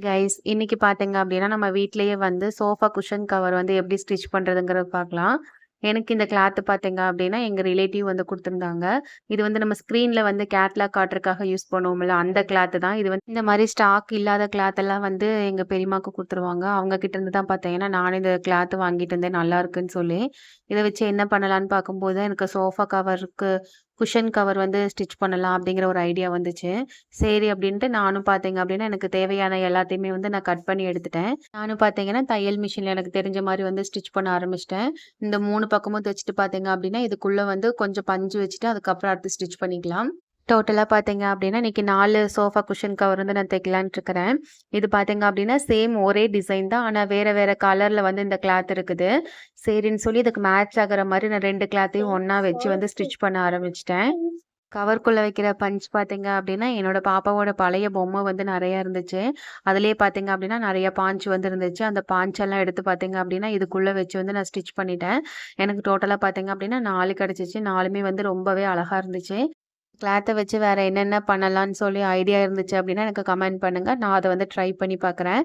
Guys இன்னைக்கு பாத்தீங்க அப்படின்னா நம்ம வீட்லயே வந்து சோஃபா குஷன் கவர் வந்து எப்படி ஸ்டிச் பண்றதுங்கிறத பார்க்கலாம். எனக்கு இந்த கிளாத் பாத்தீங்க அப்படின்னா எங்க ரிலேட்டிவ் வந்து கொடுத்துருந்தாங்க. இது வந்து நம்ம ஸ்க்ரீன்ல வந்து கேட்லாக் காட்டுறதுக்காக யூஸ் பண்ணுவோம்ல அந்த கிளாத் தான். இது வந்து இந்த மாதிரி ஸ்டாக் இல்லாத கிளாத் எல்லாம் வந்து எங்க பெரியம்மாக்கு கொடுத்துருவாங்க. அவங்க கிட்ட இருந்து தான் பாத்தீங்கன்னா நானும் இந்த கிளாத் வாங்கிட்டு இருந்தேன் நல்லா இருக்குன்னு சொல்லி. இதை வச்சு என்ன பண்ணலான்னு பார்க்கும்போது எனக்கு சோஃபா கவருக்கு குஷன் கவர் வந்து ஸ்டிச் பண்ணலாம் அப்படிங்கிற ஒரு ஐடியா வந்துச்சு. சரி அப்படின்ட்டு நானும் பார்த்தீங்க அப்படின்னா, எனக்கு தேவையான எல்லாத்தையுமே வந்து நான் கட் பண்ணி எடுத்துட்டேன். நானும் பார்த்தீங்கன்னா, தையல் மிஷின்ல எனக்கு தெரிஞ்ச மாரி வந்து ஸ்டிச் பண்ண ஆரம்பிச்சுட்டேன். இந்த 3 பக்கமும் தச்சுட்டு பார்த்தீங்க அப்படின்னா, இதுக்குள்ள வந்து கொஞ்சம் பஞ்சு வச்சுட்டு, அதுக்கப்புறம் அடுத்து ஸ்டிச் பண்ணிக்கலாம். டோட்டலா பார்த்தீங்க அப்படின்னா, இன்னைக்கு 4 சோஃபா குஷன் கவர் வந்து நான் தைக்கலான்ட்டு இருக்கிறேன். இது பார்த்தீங்க அப்படின்னா, சேம் ஒரே டிசைன் தான். ஆனா வேற வேற கலர்ல வந்து இந்த கிளாத் இருக்குது. சரின்னு சொல்லி இதுக்கு மேட்ச் ஆகுற மாரி நான் 2 கிளாத்தையும் ஒண்ணா வச்சு வந்து ஸ்டிச் பண்ண ஆரம்பிச்சுட்டேன். கவருக்குள்ள வைக்கிற பஞ்ச் பார்த்தீங்க அப்படின்னா, என்னோட பாப்பாவோட பழைய பொம்மை வந்து நெறைய இருந்துச்சு. அதிலேயே பார்த்தீங்க அப்படின்னா, நெறைய பாஞ்ச் வந்து இருந்துச்சு. அந்த பாஞ்செல்லாம் எடுத்து பார்த்தீங்க அப்படின்னா, இதுக்குள்ள வச்சு வந்து நான் ஸ்டிச் பண்ணிட்டேன். எனக்கு டோட்டலா பார்த்தீங்க அப்படின்னா 4 கிடைச்சுச்சு. 4மே வந்து ரொம்பவே அழகா இருந்துச்சு. கிளாத்த வச்சு வேற என்னென்ன பண்ணலான்னு சொல்லி ஐடியா இருந்துச்சு அப்படின்னா, எனக்கு கமெண்ட் பண்ணுங்க. நான் அத வந்து ட்ரை பண்ணி பார்க்குறேன்.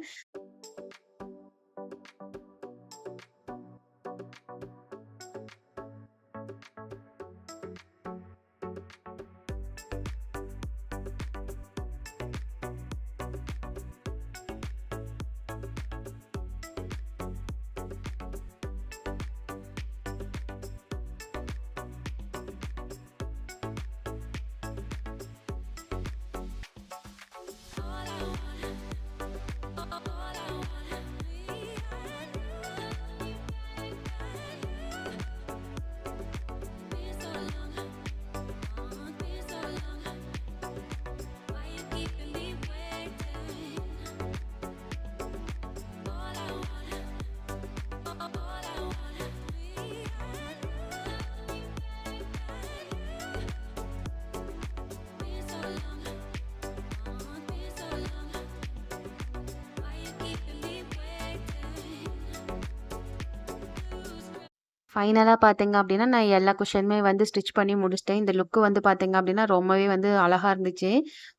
ஃபைனலா பார்த்தீங்க அப்படின்னா, நான் எல்லா குஷனுமே வந்து ஸ்டிச் பண்ணி முடிச்சுட்டேன். இந்த லுக் வந்து பார்த்தீங்க அப்படின்னா, ரொம்பவே வந்து அழகா இருந்துச்சு.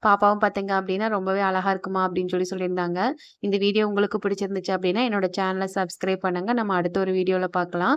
பாப்பாவும் பார்த்தீங்க அப்படின்னா, ரொம்பவே அழகா இருக்குமா அப்படின்னு சொல்லி சொல்லியிருந்தாங்க. இந்த வீடியோ உங்களுக்கு பிடிச்சிருந்துச்சு அப்படின்னா, என்னோட சேனல சப்ஸ்கிரைப் பண்ணுங்க. நம்ம அடுத்த ஒரு வீடியோல பார்க்கலாம்.